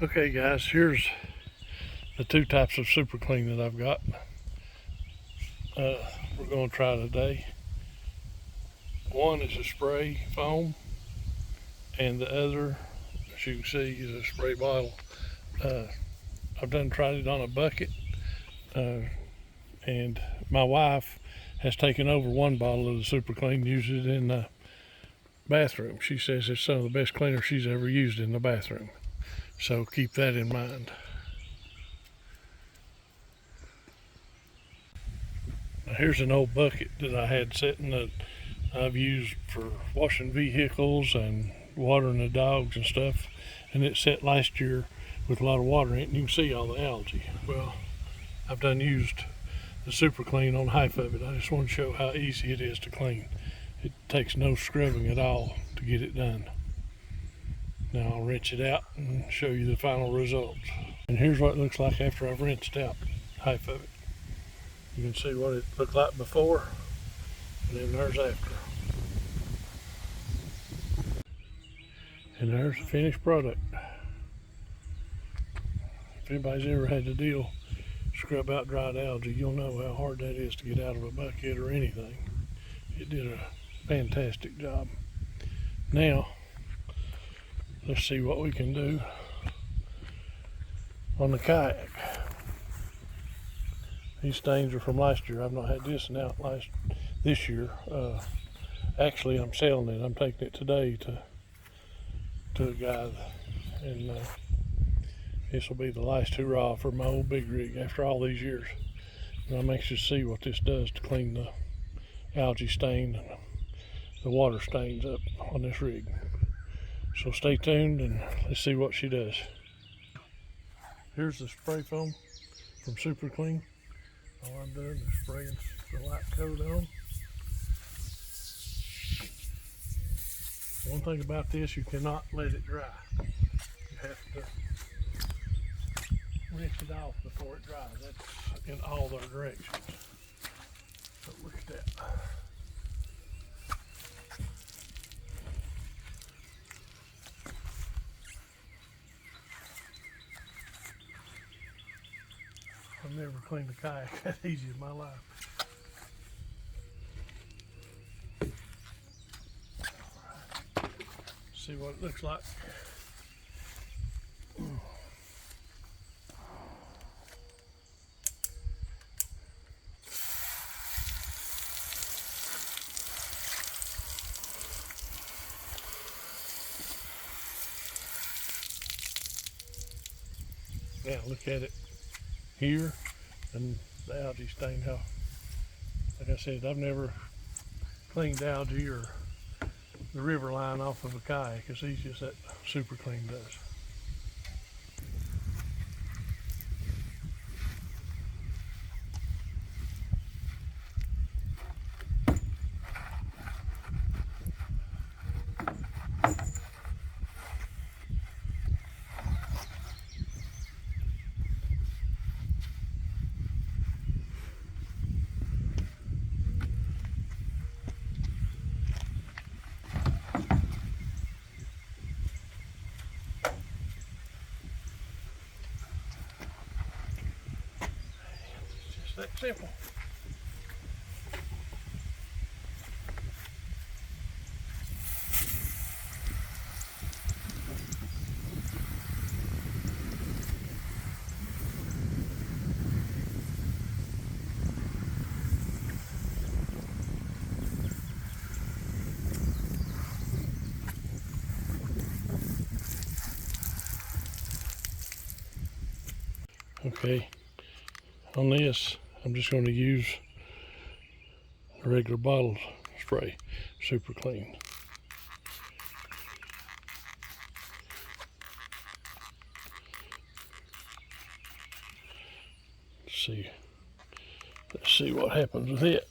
Okay guys, here's the two types of super clean that I've got. We're going to try today. One is a spray foam and the other, as you can see, is a spray bottle. I've tried it on a bucket, and my wife has taken over one bottle of the super clean, used it in the bathroom. She says it's some of the best cleaner she's ever used in the bathroom. So keep that in mind. Now here's an old bucket that I had sitting that I've used for washing vehicles and watering the dogs and stuff. And it set last year with a lot of water in it, and you can see all the algae. Well, I've used the super clean on half of it. I just want to show how easy it is to clean. It takes no scrubbing at all to get it done. Now I'll rinse it out and show you the final results. And here's what it looks like after I've rinsed out half of it. You can see what it looked like before, and then there's after. And there's the finished product. If anybody's ever had to scrub out dried algae, you'll know how hard that is to get out of a bucket or anything. It did a fantastic job. Now, let's see what we can do on the Kayak. These stains are from last year. I've not had this out this year. Actually, I'm selling it. I'm taking it today to a guy, and this will be the last hurrah for my old big rig after all these years. And I'm anxious to see what this does to clean the algae stain and the water stains up on this rig. So stay tuned and let's see what she does. Here's the spray foam from Super Clean. All I'm doing is spraying the light coat on. One thing about this, you cannot let it dry. You have to rinse it off before it dries. That's in all their directions. So look at that. I've never cleaned a kayak that easy in my life. Right. See what it looks like. Now look at it here, and the algae stain. How, like I said, I've never cleaned algae or the river line off of a kayak as easy as that Super Clean does. That simple. Okay, on this I'm just going to use a regular bottle spray, Super Clean. Let's see what happens with it.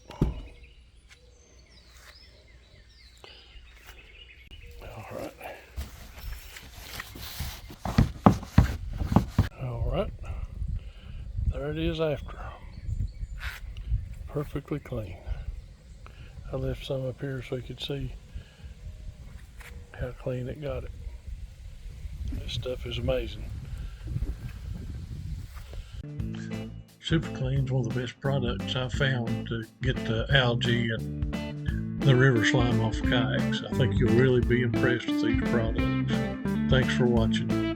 All right, there it is after. Perfectly clean. I left some up here so you could see how clean it got it. This stuff is amazing. Super Clean's one of the best products I've found to get the algae and the river slime off kayaks. I think you'll really be impressed with these products. Thanks for watching.